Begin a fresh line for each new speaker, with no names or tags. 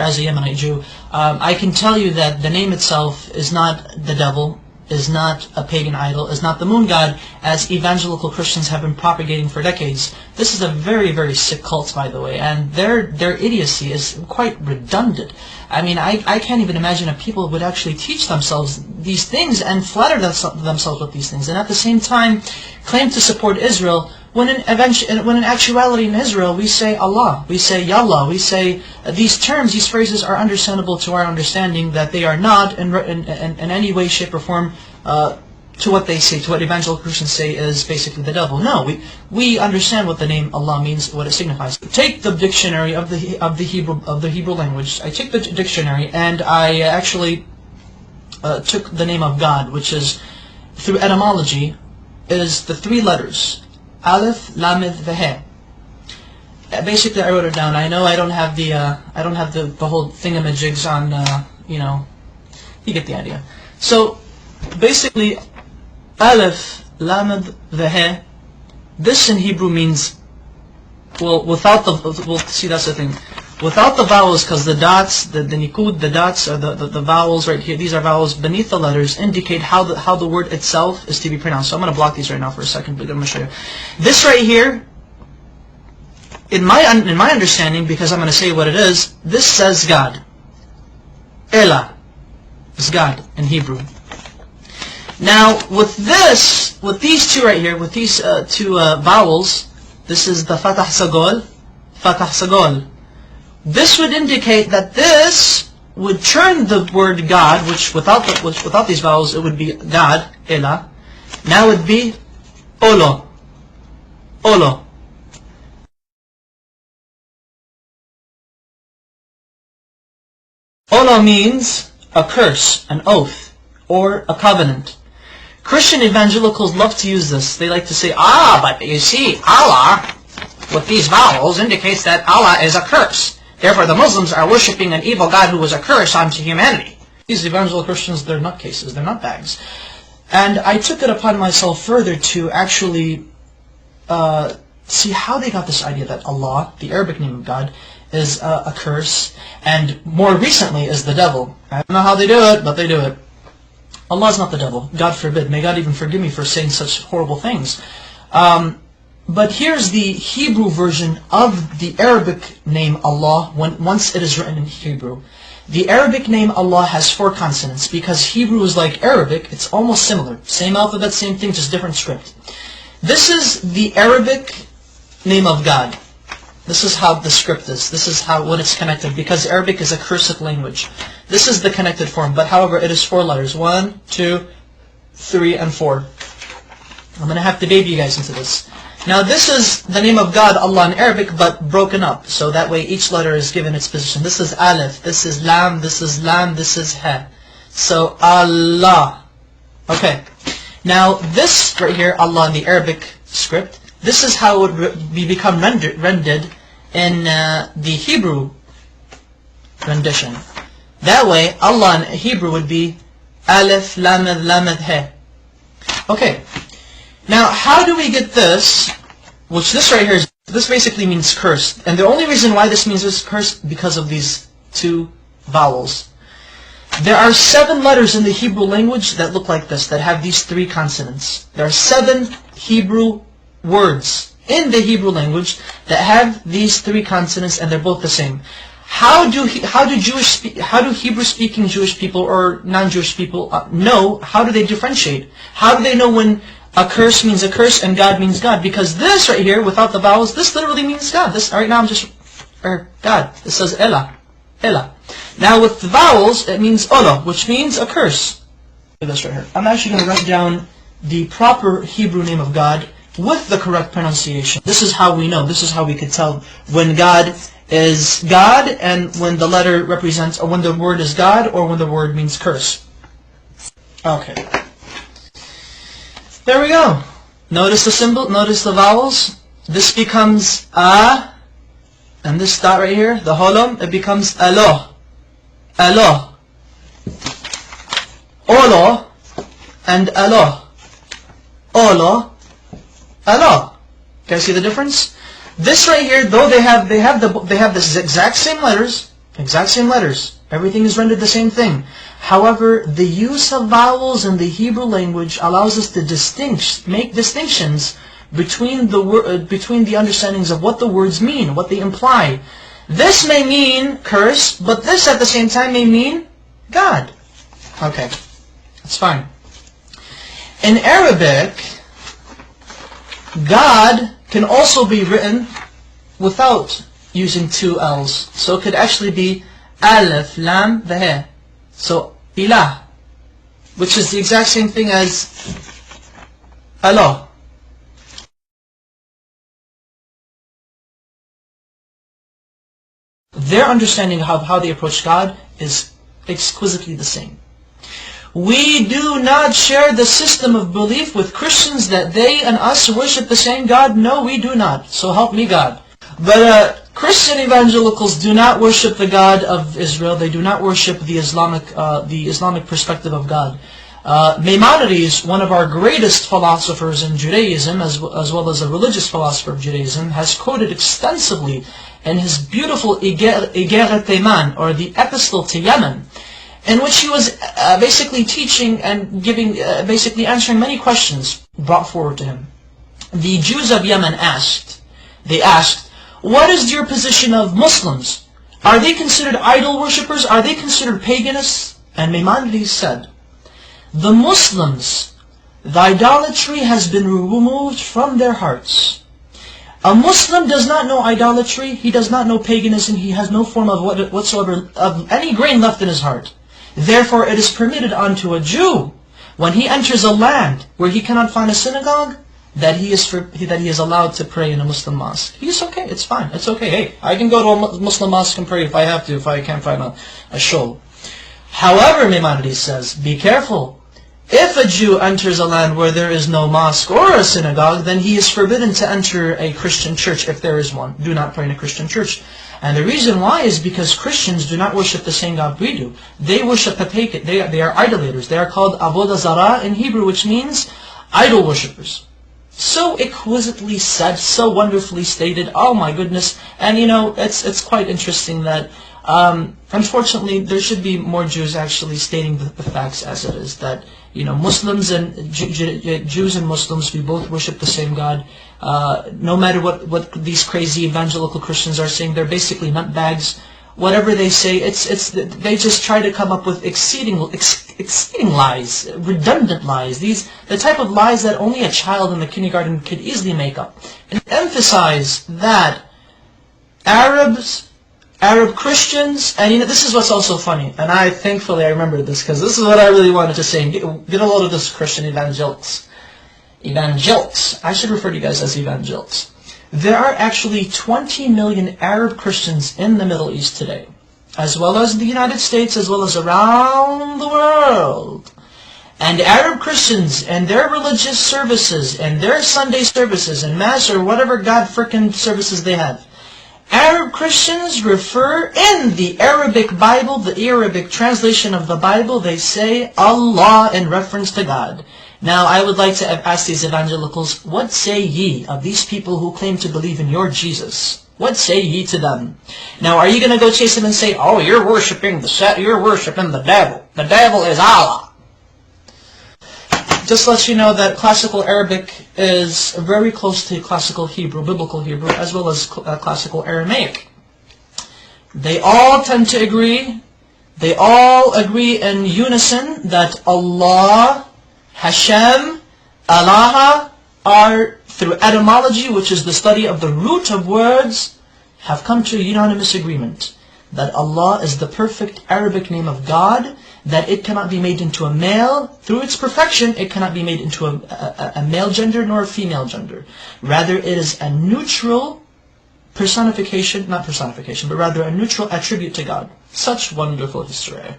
as a Yemenite Jew, I can tell you that the name itself is not the devil, is not a pagan idol, is not the moon god, as evangelical Christians have been propagating for decades. This is a very, very sick cult, by the way, and their idiocy is quite redundant. I mean, I can't even imagine if people would actually teach themselves these things and flatter themselves with these things, and at the same time claim to support Israel, when in actuality in Israel we say Allah, we say Yallah, we say these terms, these phrases are understandable to our understanding, that they are not in any way, shape or form to what they say, to what evangelical Christians say is basically the devil. No, we understand what the name Allah means, what it signifies. Take the dictionary of the Hebrew language. I took the dictionary and I actually took the name of God, which is, through etymology, is the three letters Aleph, Lamed, Veh. Basically, I wrote it down. I know I don't have the whole thingamajigs on. You get the idea. So basically, Aleph, Lamed, Veh. This in Hebrew means, well, see, that's the thing. Without the vowels, because the dots, the nikud, the dots are the vowels right here. These are vowels beneath the letters, indicate how the word itself is to be pronounced. So I'm going to block these right now for a second, but I'm going to show you. This right here, in my understanding, because I'm going to say what it is, this says God. Elah is God in Hebrew. Now, with these two right here, with these two vowels, this is the Fatah Sagol, Fatah Sagol. This would indicate that this would turn the word God, which without these vowels it would be God, Elah. Now it would be Olo, Olo. Olo means a curse, an oath, or a covenant. Christian evangelicals love to use this. They like to say, but you see, Allah, with these vowels, indicates that Allah is a curse. Therefore, the Muslims are worshipping an evil God who was a curse onto humanity. These evangelical Christians, they're nutcases, they're nutbags. And I took it upon myself further to actually see how they got this idea that Allah, the Arabic name of God, is a curse, and more recently is the devil. I don't know how they do it, but they do it. Allah is not the devil. God forbid. May God even forgive me for saying such horrible things. But here's the Hebrew version of the Arabic name Allah once it is written in Hebrew. The Arabic name Allah has 4 consonants because Hebrew is like Arabic. It's almost similar. Same alphabet, same thing, just different script. This is the Arabic name of God. This is how the script is. This is when it's connected, because Arabic is a cursive language. This is the connected form, but however, it is 4 letters. 1, 2, 3, and 4. I'm going to have to baby you guys into this. Now this is the name of God, Allah in Arabic, but broken up. So that way each letter is given its position. This is Aleph, this is Lam, this is Lam, this is Ha. So Allah. Okay. Now this right here, Allah in the Arabic script, this is how it would become rendered in the Hebrew rendition. That way, Allah in Hebrew would be Aleph, Lamed, Lamed, He. Okay. Now, how do we get this? Which this right here, this basically means cursed. And the only reason why this means this cursed, because of these 2 vowels. There are 7 letters in the Hebrew language that look like this, that have these 3 consonants. There are 7 Hebrew words in the Hebrew language that have these 3 consonants, and they're both the same. How do Hebrew-speaking Jewish people or non-Jewish people know? How do they differentiate? How do they know when a curse means a curse and God means God? Because this right here, without the vowels, this literally means God. This right now, God. It says Elah, Elah. Now with the vowels, it means Ola, which means a curse. Look at this right here. I'm actually going to write down the proper Hebrew name of God with the correct pronunciation. This is how we know. This is how we could tell when God is God, and when the letter represents, or when the word is God, or when the word means curse. Okay. There we go. Notice the symbol, notice the vowels. This becomes A, and this dot right here, the holom, it becomes Alo. Alo. Olo, and Alo. Olo, Alo. Can you see the difference? This right here, though they have the exact same letters, Exact same letters. Everything is rendered the same thing. However, the use of vowels in the Hebrew language allows us to make distinctions between the understandings of what the words mean, what they imply. This may mean curse, but this at the same time may mean God. Okay, that's fine. In Arabic, God can also be written without using two L's. So it could actually be Alif, Lam, Vahe. So, Ilah, which is the exact same thing as Allah. Their understanding of how they approach God is exquisitely the same. We do not share the system of belief with Christians that they and us worship the same God. No, we do not. So help me God. But Christian evangelicals do not worship the God of Israel. They do not worship the Islamic perspective of God. Maimonides, one of our greatest philosophers in Judaism, as well as a religious philosopher of Judaism, has quoted extensively in his beautiful Igeret Tayman, or the Epistle to Yemen, in which he was basically teaching and basically answering many questions brought forward to him. The Jews of Yemen asked, what is your position of Muslims? Are they considered idol worshippers? Are they considered paganists? And Maimonides said, the Muslims, the idolatry has been removed from their hearts. A Muslim does not know idolatry, he does not know paganism, he has no form of whatsoever of any grain left in his heart. Therefore it is permitted unto a Jew, when he enters a land where he cannot find a synagogue, that he is allowed to pray in a Muslim mosque. He's okay, it's fine, it's okay. Hey, I can go to a Muslim mosque and pray if I have to, if I can't find a shul. However, Maimonides says, be careful. If a Jew enters a land where there is no mosque or a synagogue, then he is forbidden to enter a Christian church if there is one. Do not pray in a Christian church. And the reason why is because Christians do not worship the same God we do. They worship a pagan. They are idolaters. They are called Avodah Zarah in Hebrew, which means idol worshippers. So exquisitely said, so wonderfully stated. Oh my goodness! And you know, it's quite interesting that unfortunately there should be more Jews actually stating the facts as it is. That you know, Muslims and Jews and Muslims, we both worship the same God. No matter what these crazy evangelical Christians are saying, they're basically nutbags. Whatever they say, they just try to come up with exceeding lies, redundant lies. The type of lies that only a child in the kindergarten could easily make up, and emphasize that Arab Christians, and you know, this is what's also funny, and thankfully I remembered this, because this is what I really wanted to say. Get a load of this, Christian evangelicals. I should refer to you guys as evangelicals. There are actually 20 million Arab Christians in the Middle East today, as well as the United States, as well as around the world. And Arab Christians and their religious services, and their Sunday services, and Mass, or whatever God frickin' services they have, Arab Christians refer in the Arabic Bible, the Arabic translation of the Bible, they say Allah in reference to God. Now, I would like to ask these evangelicals, what say ye of these people who claim to believe in your Jesus? What say ye to them? Now, are you going to go chase them and say, oh, you're worshiping the devil. The devil is Allah. Just let you know that classical Arabic is very close to classical Hebrew, biblical Hebrew, as well as classical Aramaic. They all tend to agree, they all agree in unison that Allah, Hashem, Allah are, through etymology, which is the study of the root of words, have come to a unanimous agreement that Allah is the perfect Arabic name of God, that it cannot be made into a male. Through its perfection, it cannot be made into a male gender nor a female gender. Rather, it is a neutral personification, not personification, but rather a neutral attribute to God. Such wonderful history.